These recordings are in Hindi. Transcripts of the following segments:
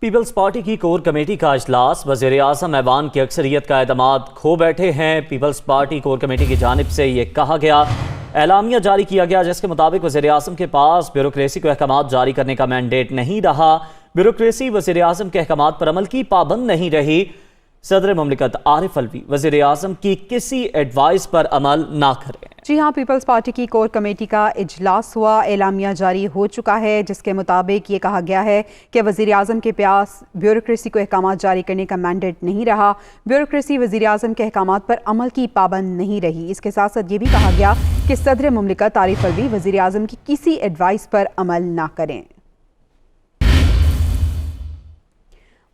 पीपल्स पार्टी की कोर कमेटी का इजलास, वज़ीर आज़म ऐवान की अक्सरियत का एतमाद खो बैठे हैं। पीपल्स पार्टी कोर कमेटी की जानिब से ये कहा गया, एलामिया जारी किया गया जिसके मुताबिक वज़ीर आज़म के पास ब्यूरोक्रेसी को अहकामात जारी करने का मैंडेट नहीं रहा। ब्यूरोक्रेसी वज़ीर आज़म के अहकामात पर अमल की पाबंद नहीं रही। सदर मुमलिकत आरिफ अलवी वज़ीर आज़म की किसी एडवाइस पर अमल ना करें। जी हाँ, पीपल्स पार्टी की कोर कमेटी का इजलास हुआ, एलामिया जारी हो चुका है जिसके मुताबिक ये कहा गया है कि वज़ीर आज़म के पास ब्यूरोक्रेसी को अहकामात जारी करने का मैंडेट नहीं रहा। ब्यूरोक्रेसी वज़ीर आज़म के अहकामात पर अमल की पाबंद नहीं रही। इसके साथ साथ ये भी कहा गया कि सदर मुमलिकत आरिफ अलवी वज़ीर आज़म की किसी एडवाइस पर अमल ना करें।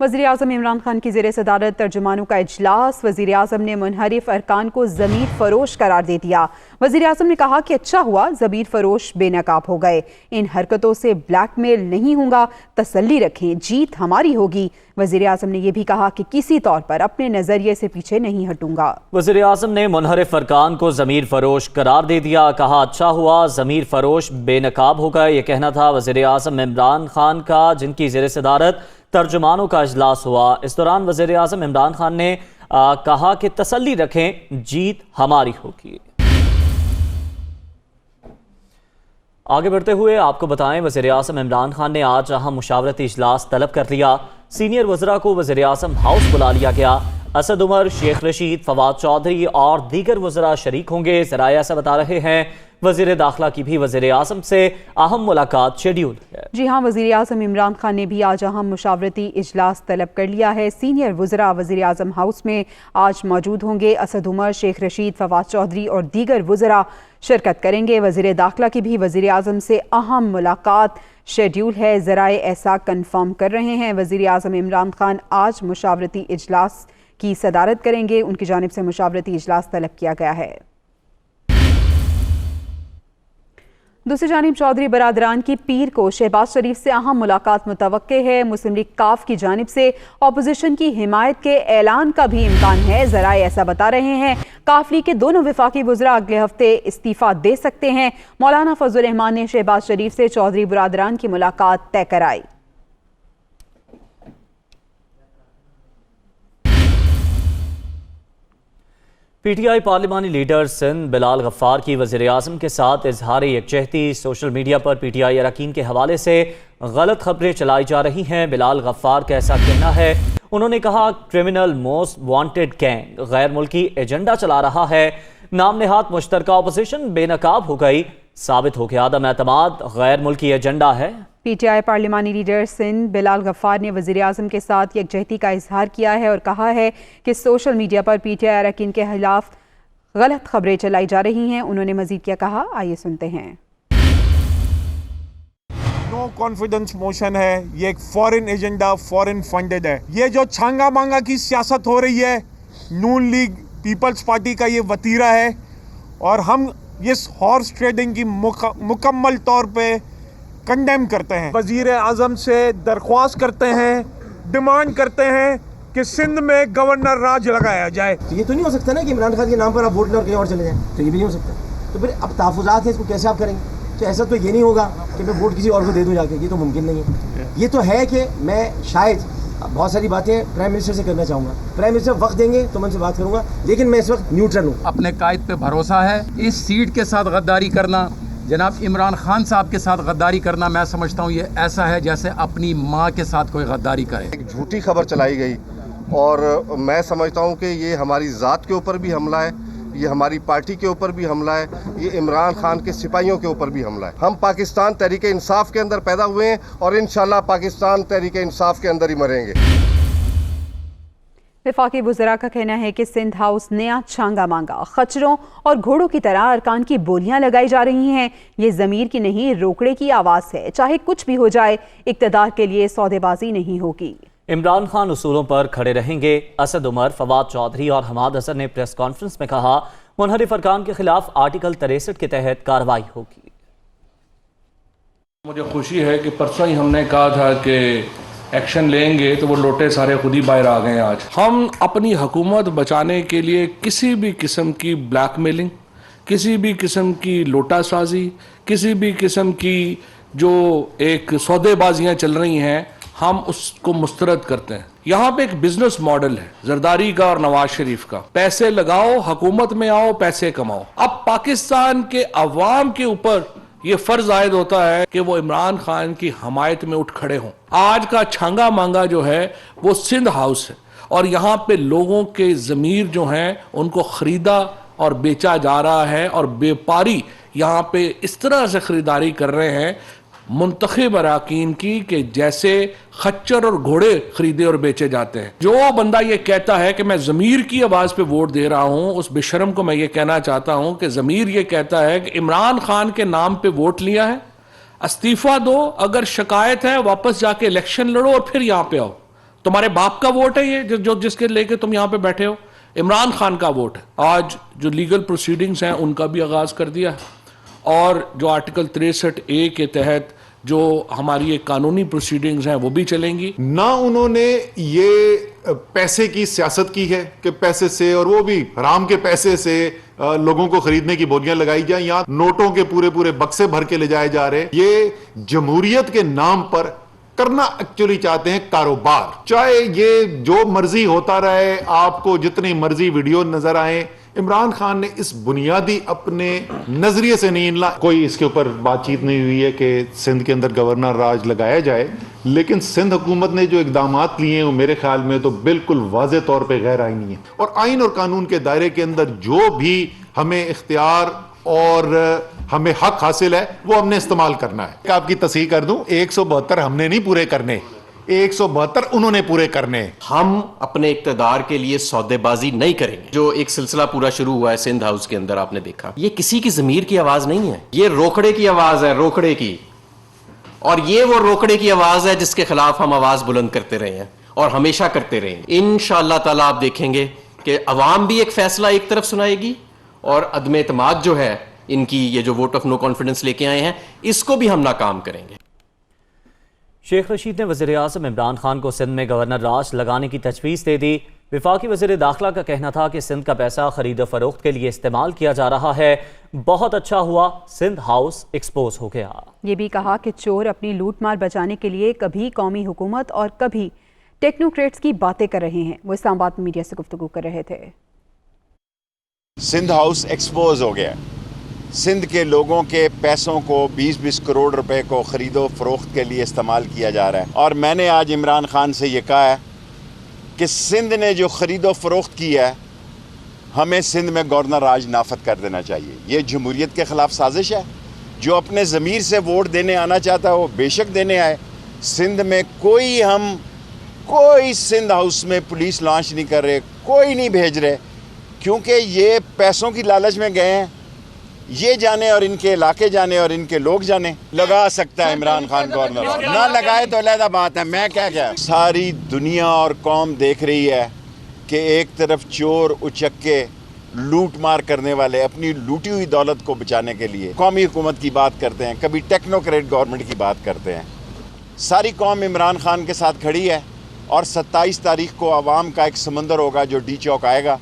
वज़ीर आज़म इमरान खान की ज़ेर सदारत तर्जुमानों का इजलास, वज़ीर आज़म ने मुनहरिफ अरकान को ज़मीर फरोश करार दे दिया। वज़ीर आज़म ने कहा कि अच्छा हुआ ज़मीर फरोश बेनकाब हो गए, इन हरकतों से ब्लैकमेल नहीं होगा, तसल्ली रखें, जीत हमारी होगी। वज़ीर आज़म ने यह भी कहा कि किसी तौर पर अपने नज़रिए से पीछे नहीं हटूंगा। वज़ीर आज़म ने मुनहरिफ अरकान को ज़मीर फरोश करार दे दिया, कहा अच्छा हुआ ज़मीर फरोश बेनकाब हो गए। यह कहना था वज़ीर आज़म इमरान खान का, जिनकी ज़ेर सदारत तर्जुमानों का इजलास हुआ। इस दौरान वज़ीर आज़म इमरान खान ने कहा कि तसल्ली रखें, जीत हमारी होगी। आगे बढ़ते हुए आपको बताएं, वज़ीर आज़म इमरान खान ने आज अहम मुशावरती इजलास तलब कर लिया। सीनियर वज़रा को वज़ीर आज़म हाउस बुला लिया गया। असद उमर, शेख रशीद, फवाद चौधरी और दीगर वज़रा शरीक होंगे। ज़राए ऐसा बता रहे हैं। वज़ीर दाखिला की भी वज़ीर आज़म से अहम मुलाकात शेड्यूल है। जी हाँ, वज़ीर आज़म इमरान खान ने भी आज अहम मुशावरती इजलास तलब कर लिया है। सीनियर वज़रा वज़ीर आज़म हाउस में आज मौजूद होंगे। असद उमर, शेख रशीद, फवाद चौधरी और दीगर वज़रा शिरकत करेंगे। वज़ीर दाखिला की भी वज़ीर आज़म से अहम मुलाकात शेड्यूल है। ज़राए ऐसा कन्फर्म कर रहे हैं। वज़ीर आज़म इमरान खान आज मुशावरती इजलास की सदारत करेंगे। उनकी जानिब से मुशावरती इजलास तलब किया गया है। दूसरी जानिब चौधरी बरादरान की पीर को शहबाज शरीफ से अहम मुलाकात मुतवक्के है। मुस्लिम लीग काफ की जानिब से अपोजिशन की हिमायत के ऐलान का भी इम्कान है। ज़राए ऐसा बता रहे हैं काफ लीग के दोनों वफाकी वज़रा अगले हफ्ते इस्तीफ़ा दे सकते हैं। मौलाना फजल रहमान ने शहबाज शरीफ से चौधरी बरादरान की मुलाकात तय कराई। पीटीआई पार्लिमानी लीडर सिंध बिलाल गफ्फार की वज़ीर आज़म के साथ इजहार यकजहती। सोशल मीडिया पर पीटीआई अरकान के हवाले से गलत खबरें चलाई जा रही हैं। बिलाल गफ्फार का ऐसा कहना है। उन्होंने कहा क्रिमिनल मोस्ट वांटेड गैंग गैर मुल्की एजेंडा चला रहा है। नाम नेहाद मुश्तरका अपोजिशन बेनकाब हो गई, साबित हो गया अदम एतमाद गैर मुल्की एजेंडा है। पीटीआई पार्लिमानी लीडर सिंध बिलाल गफ्फार ने वज़ीर आज़म के साथ यकजहती का इजहार किया है और कहा है कि सोशल मीडिया पर पीटीआई अरकान के खिलाफ गलत खबरें चलाई जा रही हैं। उन्होंने मजीद क्या कहा, आइए सुनते हैं। नो कॉन्फिडेंस मोशन है, ये एक फॉरेन एजेंडा, फॉरेन फंडेड है। ये जो छांगा मांगा की सियासत हो रही है, नून लीग पीपल्स पार्टी का ये वतीरा है और हम इस हॉर्स ट्रेडिंग की मुकम्मल तौर पे कंडेम करते हैं। वज़ीर आज़म से दरख्वास्त करते हैं, डिमांड करते हैं कि सिंध में गवर्नर राज लगाया जाए। तो ये तो नहीं हो सकता ना कि इमरान खान के नाम पर आप वोट लेकर कहीं और चले जाएं, तो ये भी नहीं हो सकता। तो फिर अब तहफ़्फ़ुज़ात है, इसको कैसे आप करेंगे? तो ऐसा तो ये नहीं होगा कि मैं वोट किसी और को दे दूँ जाके, ये तो मुमकिन नहीं है। ये तो है कि मैं शायद बहुत सारी बातें प्राइम मिनिस्टर से करना चाहूँगा। प्राइम मिनिस्टर वक्त देंगे तो मैं उनसे बात करूँगा, लेकिन मैं इस वक्त न्यूट्रल हूँ। अपने कायद पे भरोसा है। इस सीट के साथ गद्दारी करना, जनाब इमरान खान साहब के साथ गद्दारी करना, मैं समझता हूँ ये ऐसा है जैसे अपनी माँ के साथ कोई गद्दारी करे। एक झूठी खबर चलाई गई और मैं समझता हूँ कि ये हमारी ज़ात के ऊपर भी हमला है, ये हमारी पार्टी के ऊपर भी हमला है, ये इमरान खान के सिपाहियों के ऊपर भी हमला है। हम पाकिस्तान तहरीक इंसाफ के अंदर पैदा हुए हैं और इंशाल्लाह पाकिस्तान तहरीक इंसाफ के अंदर ही मरेंगे। वफाकी वज़रा का कहना है कि सिंध हाउस नया छांगा मांगा, खच्चरों और घोड़ों की तरह अरकान की बोलियां लगाई जा रही हैं। ये ज़मीर की नहीं, रोकड़े की आवाज़ है। चाहे कुछ भी हो जाए, इक़्तिदार के लिए सौदेबाजी नहीं होगी। इमरान खान उसूलों पर खड़े रहेंगे। असद उमर, फवाद चौधरी और हमाद हसन ने प्रेस कॉन्फ्रेंस में कहा, मुनहरिफ अरकान के खिलाफ आर्टिकल 63 के तहत कार्रवाई होगी। मुझे खुशी है कि परसों ही हमने कहा था कि एक्शन लेंगे, तो वो लोटे सारे खुद ही बाहर आ गए। आज हम अपनी हुकूमत बचाने के लिए किसी भी किस्म की ब्लैकमेलिंग, किसी भी किस्म की लोटासाजी, किसी भी किस्म की जो एक सौदेबाजियां चल रही हैं, हम उसको मुस्तरद करते हैं। यहाँ पे एक बिजनेस मॉडल है जरदारी का और नवाज शरीफ का, पैसे लगाओ, हुकूमत में आओ, पैसे कमाओ। अब पाकिस्तान के अवाम के ऊपर ये फर्ज आयद होता है कि वो इमरान खान की हमायत में उठ खड़े हों। आज का छांगा मांगा जो है वो सिंध हाउस है, और यहाँ पे लोगों के ज़मीर जो हैं उनको खरीदा और बेचा जा रहा है, और व्यापारी यहाँ पे इस तरह से खरीदारी कर रहे हैं मुंतखब अराकीन की कि जैसे खच्चर और घोड़े खरीदे और बेचे जाते हैं। जो बंदा ये कहता है कि मैं ज़मीर की आवाज़ पे वोट दे रहा हूँ, उस बेशरम को मैं ये कहना चाहता हूँ कि ज़मीर ये कहता है कि इमरान खान के नाम पे वोट लिया है, इस्तीफ़ा दो, अगर शिकायत है वापस जाके इलेक्शन लड़ो और फिर यहाँ पे आओ। तुम्हारे बाप का वोट है ये जो जिसके लेके तुम यहाँ पे बैठे हो, इमरान खान का वोट है। आज जो लीगल प्रोसीडिंग्स हैं उनका भी आगाज़ कर दिया है, और जो आर्टिकल 63A के तहत जो हमारी ये कानूनी प्रोसीडिंग्स हैं वो भी चलेंगी। ना उन्होंने ये पैसे की सियासत की है कि पैसे से, और वो भी हराम के पैसे से लोगों को खरीदने की बोलियां लगाई जाए, यहाँ नोटों के पूरे पूरे बक्से भर के ले जाए जा रहे। ये जमहूरियत के नाम पर करना एक्चुअली चाहते हैं कारोबार। चाहे ये जो मर्जी होता रहे, आपको जितनी मर्जी वीडियो नजर आए, इमरान खान ने इस बुनियादी अपने नजरिए से नहीं हिलना। कोई इसके ऊपर बातचीत नहीं हुई है कि सिंध के अंदर गवर्नर राज लगाया जाए, लेकिन सिंध हुकूमत ने जो इकदामात लिए हैं वो मेरे ख्याल में तो बिल्कुल वाज़े तौर पे गैर आईनी है, और आइन और कानून के दायरे के अंदर जो भी हमें इख्तियार और हमें हक हासिल है वो हमने इस्तेमाल करना है। आपकी तस्हीह कर दूं, 172 हमने नहीं पूरे करने, 172 उन्होंने पूरे करने। हम अपने इक्तदार के लिए सौदेबाजी नहीं करेंगे। जो एक सिलसिला पूरा शुरू हुआ है सिंध हाउस के अंदर, आपने देखा, ये किसी की ज़मीर की आवाज नहीं है, ये रोकड़े की आवाज है, रोकड़े की। और ये वो रोकड़े की आवाज है जिसके खिलाफ हम आवाज बुलंद करते रहे हैं और हमेशा करते रहेंगे। इंशाअल्लाह ताला आप देखेंगे कि अवाम भी एक फैसला एक तरफ सुनाएगी, और अदम एतमाद जो है इनकी, ये जो वोट ऑफ नो कॉन्फिडेंस लेके आए हैं, इसको भी हम नाकाम करेंगे। शेख रशीद ने वज़ीर-ए-आज़म इमरान खान को सिंध में गवर्नर राज लगाने की तजवीज़ दे दी। वफाकी वज़ीर दाखिला का कहना था कि सिंध का पैसा खरीद फरोख्त के लिए इस्तेमाल किया जा रहा है। बहुत अच्छा हुआ सिंध हाउस एक्सपोज हो गया। ये भी कहा कि चोर अपनी लूट मार बचाने के लिए कभी कौमी हुकूमत और कभी टेक्नोक्रेट्स की बातें कर रहे हैं। वो इस्लामाबाद में मीडिया से गुफ्तगू कर रहे थे। सिंध हाउस एक्सपोज हो गया। सिंध के लोगों के पैसों को 20-20 करोड़ रुपए को खरीदो फरोख्त के लिए इस्तेमाल किया जा रहा है। और मैंने आज इमरान खान से ये कहा है कि सिंध ने जो खरीदो फरोख्त किया है, हमें सिंध में गवर्नर राज नाफद कर देना चाहिए। ये जमहूरियत के ख़िलाफ़ साजिश है। जो अपने ज़मीर से वोट देने आना चाहता है वो बेशक देने आए। सिंध में कोई सिंध हाउस में पुलिस लॉन्च नहीं कर रहे, कोई नहीं भेज रहे, क्योंकि ये पैसों की लालच में गए हैं। ये जाने और इनके इलाके जाने और इनके लोग जाने। लगा सकता है इमरान खान गवर्नर, ना लगाए तो अलग बात है, मैं क्या सारी दुनिया और कौम देख रही है कि एक तरफ चोर उचक्के लूट मार करने वाले अपनी लूटी हुई दौलत को बचाने के लिए कौमी हुकूमत की बात करते हैं, कभी टेक्नोक्रेट गवर्नमेंट की बात करते हैं। सारी कौम इमरान खान के साथ खड़ी है, और 27 तारीख को आवाम का एक समंदर होगा जो डी चौक आएगा।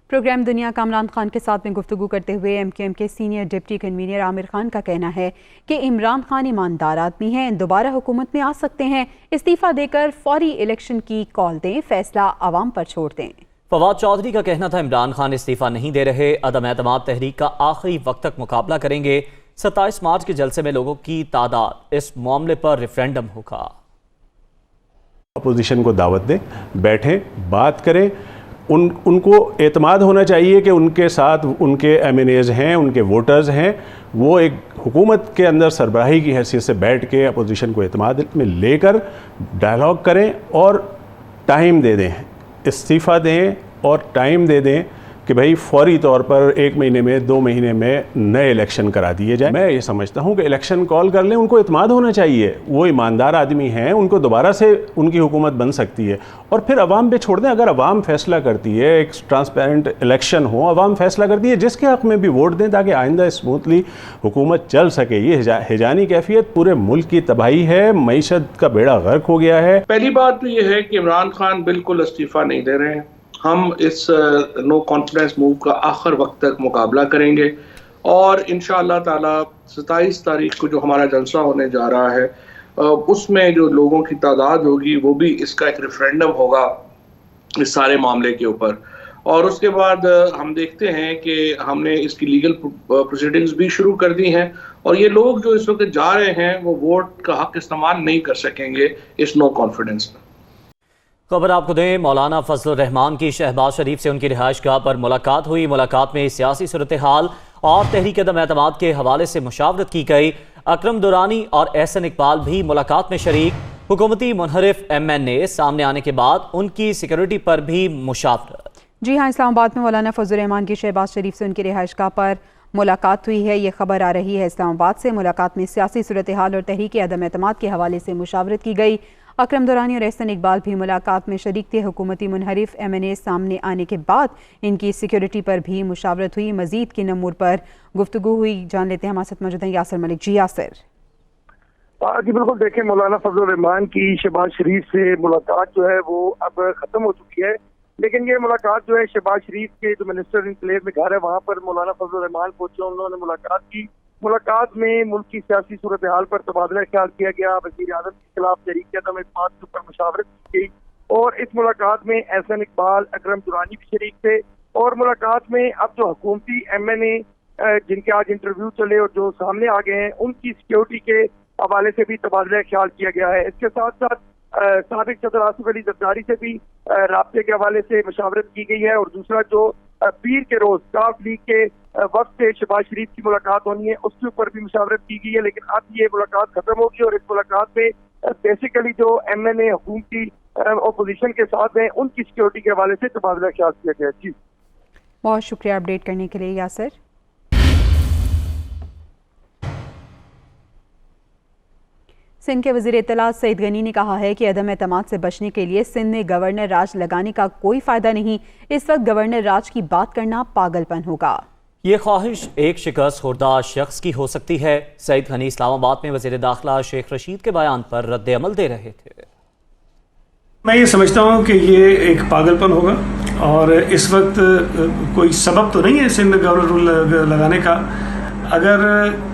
प्रोग्राम दुनिया का इमरान खान के साथ में गुफ्तगू करते हुए MQM के senior deputy convener Aamir Khan का कहना है कि इमरान खान ईमानदार आदमी हैं, दोबारा हुकूमत में आ सकते हैं। इस्तीफ़ा देकर फौरी इलेक्शन की कॉल दें, फैसला आवाम पर छोड़ दें। फवाद चौधरी का कहना था इमरान खान इस्तीफ़ा नहीं दे रहे, अदम एतमाद तहरीक का आखिरी वक्त तक मुकाबला करेंगे। 27 मार्च के जलसे में लोगों की तादाद, इस मामले पर रेफरेंडम होगा। अपोजिशन को दावत दें, बैठें, बात करें। उनको एतमाद होना चाहिए कि उनके साथ उनके MNAs हैं, उनके वोटर्स हैं, वो एक हुकूमत के अंदर सरबराही की हैसियत से बैठ के अपोजिशन को एतमाद में लेकर डायलॉग करें और टाइम दे दें, इस्तीफ़ा दें और टाइम दे दें कि भाई फौरी तौर पर 1 महीने में 2 महीने में नए इलेक्शन करा दिए जाए। मैं ये समझता हूँ कि इलेक्शन कॉल कर लें, उनको इत्मीनान होना चाहिए, वो ईमानदार आदमी हैं, उनको दोबारा से उनकी हुकूमत बन सकती है, और फिर अवाम पे छोड़ दें। अगर अवाम फैसला करती है, एक ट्रांसपेरेंट इलेक्शन हो, अवाम फैसला करती है, जिसके हक़ में भी वोट दें ताकि आइंदा स्मूथली हुकूमत चल सके। ये हिजानी कैफियत पूरे मुल्क की तबाही है, मईशत का बेड़ा गर्क हो गया है। पहली बात तो ये है कि इमरान खान बिल्कुल इस्तीफ़ा नहीं दे रहे हैं। हम इस नो कॉन्फिडेंस मूव का आखिर वक्त तक मुकाबला करेंगे, और इंशाअल्लाह ताला 27 तारीख को जो हमारा जलसा होने जा रहा है उसमें जो लोगों की तादाद होगी वो भी इसका एक रेफरेंडम होगा इस सारे मामले के ऊपर। और उसके बाद हम देखते हैं कि हमने इसकी लीगल प्रोसीडिंग्स भी शुरू कर दी हैं और ये लोग जो इस वक्त जा रहे हैं वो वोट का हक इस्तेमाल नहीं कर सकेंगे इस नो कॉन्फिडेंस में। खबर आपको दें, मौलाना फजलुर रहमान की शहबाज शरीफ से उनकी रिहाइशगाह पर मुलाकात हुई। मुलाकात में सियासी सूरत हाल और तहरीक अदम एतमाद के हवाले से मुशावरत की गई। अकरम दुरानी और एहसन इकबाल भी मुलाकात में शरीक। हुकूमती मुनहरिफ MNA सामने आने के बाद उनकी सिक्योरिटी पर भी मुशावरत। जी हाँ, इस्लामाबाद में मौलाना फजलुर रहमान की शहबाज शरीफ से उनकी रिहाइशगाह पर मुलाकात हुई है। ये खबर आ रही है इस्लामाबाद से। मुलाकात में सियासी सूरत हाल और तहरीक अदम एतमाद के हवाले से मुशावरत की गई। अकरम दुरानी और एहसन इकबाल भी मुलाकात में शरीक थे। हुकूमती मुनहरिफ MNA सामने आने के बाद इनकी सिक्योरिटी पर भी मुशावरत हुई। मजीद किन अमूर पर गुफ्तगू हुई, जान लेते हैं। हमारे साथ मौजूद हैं यासिर मलिक। जी यासिर। जी बिल्कुल, देखें, मौलाना फजलुर रहमान की शहबाज शरीफ से मुलाकात जो है वो अब खत्म हो चुकी है, लेकिन ये मुलाकात जो है शहबाज शरीफ के जो मिनिस्टर इनक्लेव में घर है वहाँ पर मौलाना फजलुर रहमान पहुंचे, उन्होंने मुलाकात की। मुलाकात में मुल्क की सियासी सूरत हाल पर तबादला ख्याल किया गया। वज़ीर आज़म के खिलाफ तहरीक अदम एतमाद के ऊपर मुशावरत की गई और इस मुलाकात में एहसन इकबाल, अकरम दुरानी भी शरीक थे। और मुलाकात में अब जो हुकूमती MNA जिनके आज इंटरव्यू चले और जो सामने आ गए हैं, उनकी सिक्योरिटी के हवाले से भी तबादला ख्याल किया गया है। इसके साथ साथ साबिक सदर आसिफ अली जरदारी से भी राब्ते के हवाले से मशावरत की गई है। और दूसरा जो पीर के रोज स्टाफ लीग के वक्त से शहबाज शरीफ की मुलाकात होनी है उसके ऊपर भी मशावरत की गई है। लेकिन अब ये मुलाकात खत्म होगी और इस मुलाकात में बेसिकली जो MNA हुकूमती अपोजिशन के साथ हैं उनकी सिक्योरिटी के हवाले से तबादला ख्याल किया गया। जी बहुत शुक्रिया अपडेट करने के लिए यासिर। सिंध के वज़ीर इत्तलात सईद गनी ने कहा है कि अदम एतमाद से बचने के लिए सिंध में गवर्नर राज लगाने का कोई फ़ायदा नहीं। इस वक्त गवर्नर राज की बात करना पागलपन होगा। ये ख्वाहिश एक शिकस्त खुर्दा शख्स की हो सकती है। सईद गनी इस्लामाबाद में वज़ीर दाखिला शेख रशीद के बयान पर रद्द अमल दे रहे थे। मैं ये समझता हूँ कि ये एक पागलपन होगा और इस वक्त कोई सबब तो नहीं है सिंध में गवर्नर रूल लगाने का। अगर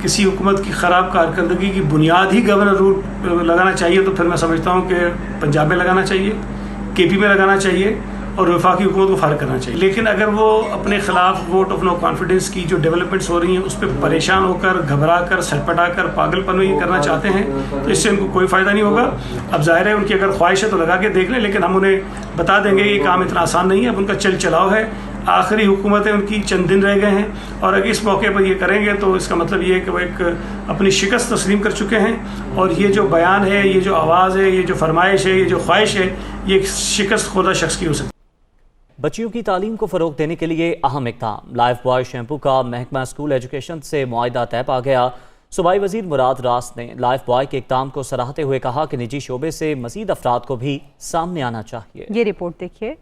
किसी हुकूमत की ख़राब कारकर्दगी की बुनियाद ही गवर्नर रूल लगाना चाहिए तो फिर मैं समझता हूँ कि पंजाब में लगाना चाहिए, KP में लगाना चाहिए और वफाकी हुकूमत को फारिग करना चाहिए। लेकिन अगर वो अपने खिलाफ वोट ऑफ नो कॉन्फिडेंस की जो डेवलपमेंट्स हो रही हैं उस पर परेशान होकर, घबरा कर, सटपटा कर, पागलपन में ये करना चाहते हैं तो इससे उनको कोई फ़ायदा नहीं होगा। अब जाहिर है उनकी अगर ख्वाहिश है तो लगा के देख लें, लेकिन हम उन्हें बता देंगे ये काम इतना आसान नहीं है। अब उनका चल चलाव है, आखिरी हुकूमत है, उनकी चंद दिन रह गए हैं और अगर इस मौके पर ये करेंगे तो इसका मतलब ये है कि वो एक अपनी शिकस्त तस्लीम कर चुके हैं और ये जो बयान है, ये जो आवाज़ है, ये जो फरमाइश है, ये जो ख्वाहिश है, ये एक शिकस्त खुर्दा शख्स की हो सकती है। बच्चियों की तालीम को फ़रोग देने के लिए अहम इक़दाम। लाइफ बॉय शैम्पू का महकमा स्कूल एजुकेशन से मुआहदा तय पा गया। सूबाई वज़ीर मुराद रास ने लाइफ बॉय के इक़दाम को सराहते हुए कहा कि निजी शोबे से मज़ीद अफराद को भी सामने आना चाहिए। ये रिपोर्ट देखिए।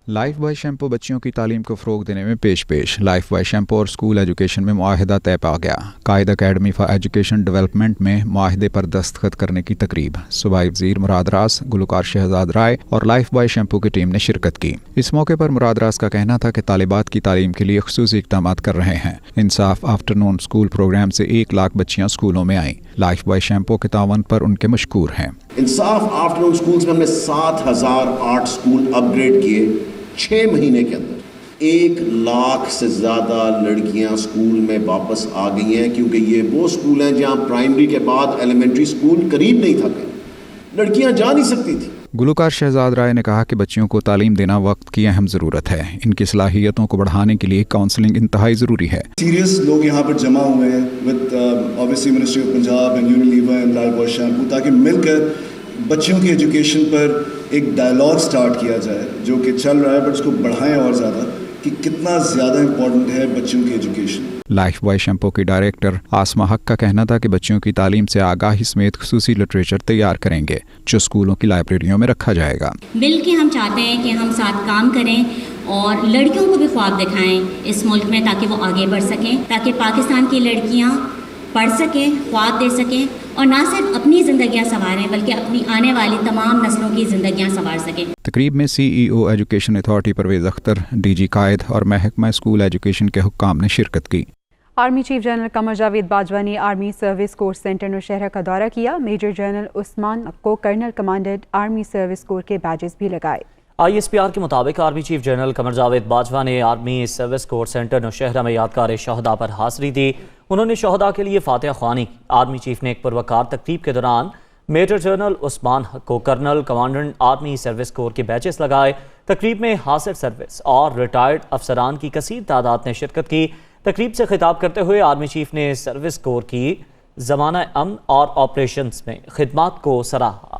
लाइफ बॉय शैम्पू बच्चियों की तालीम को फ़रोग देने में पेश लाइफ बॉय शैम्पू और स्कूल एजुकेशन में मुआहदा तय पा गया। कायद अकेडमी फॉर एजुकेशन डेवलपमेंट में मुआहदे पर दस्तखत करने की तकरीब सूबाई वज़ीर मुराद रास, गुलकार शहजाद राय और लाइफ बॉय शैम्पू की टीम ने शिरकत की। इस मौके पर मुराद रास का कहना था कि तालिबात की तालीम के लिए खुसूसी इक़दाम कर रहे हैं। इंसाफ आफ्टरनून स्कूल प्रोग्राम से 1 लाख बच्चियाँ स्कूलों में आईं। लाइफ बॉय शैम्पू के तावन पर उनके मशकूर हैं। इंसाफ आफ्टरनून स्कूल्स में हमने 7008 स्कूल अपग्रेड किए। 6 महीने के अंदर 1 लाख से ज़्यादा लड़कियां स्कूल में वापस आ गई हैं, क्योंकि ये वो स्कूल हैं जहां प्राइमरी के बाद एलिमेंट्री स्कूल करीब नहीं था, लड़कियां जा नहीं सकती थी। गुलकार शहजाद राय ने कहा कि बच्चियों को तालीम देना वक्त की अहम ज़रूरत है। इनकी सलाहियतों को बढ़ाने के लिए काउंसलिंग इंतहाई ज़रूरी है। सीरियस लोग यहाँ पर जमा हुए हैं with obviously ministry of Punjab and Unilever and life boy shampoo, ताकि मिलकर बच्चियों की एजुकेशन पर एक डायलॉग स्टार्ट किया जाए जो कि चल रहा है, बट उसको बढ़ाएं और ज़्यादा कि कितना ज़्यादा इम्पोर्टेंट है बच्चियों की एजुकेशन। लाइफ बॉय शैम्पू की डायरेक्टर आसमा हक का कहना था कि बच्चियों की तालीम से आगाही समेत खुसूसी लिटरेचर तैयार करेंगे जो स्कूलों की लाइब्रेरियों में रखा जाएगा। मिल के हम चाहते हैं कि हम साथ काम करें और लड़कियों को भी ख्वाब दिखाएं इस मुल्क में, ताकि वो आगे बढ़ सकें, ताकि पाकिस्तान की लड़कियाँ पढ़ सकें, ख्वाब दे सकें और ना सिर्फ अपनी ज़िंदगियाँ संवारें बल्कि अपनी आने वाली तमाम नस्लों की ज़िंदगियाँ संवार सकें। तकरीब में CEO education authority Parvez Akhtar, DG कायद और महकमा स्कूल एजुकेशन के हुक्काम ने शिरकत की। Army chief general Qamar Javed Bajwa ने army service corps centre Nowshera का दौरा किया। मेजर जनरल उस्मान को colonel commandant army service corps के बैजेस भी लगाए। ISPR के मुताबिक army chief general Qamar Javed Bajwa ने army service corps centre Nowshera में यादगार शहदा पर हाजिरी दी। उन्होंने शहदा के लिए फातिहा ख्वानी की। आर्मी चीफ ने एक पुरवकार तकरीब के दौरान मेजर जनरल उस्मान को colonel commandant army service corps के बैचेस लगाए। तकरीब में हासिल सर्विस और रिटायर्ड अफसरान की कसीर तादाद ने शिरकत की। तकरीब से खिताब करते हुए आर्मी चीफ ने सर्विस कोर की ज़माना अमन और ऑपरेशंस में खिदमात को सराहा।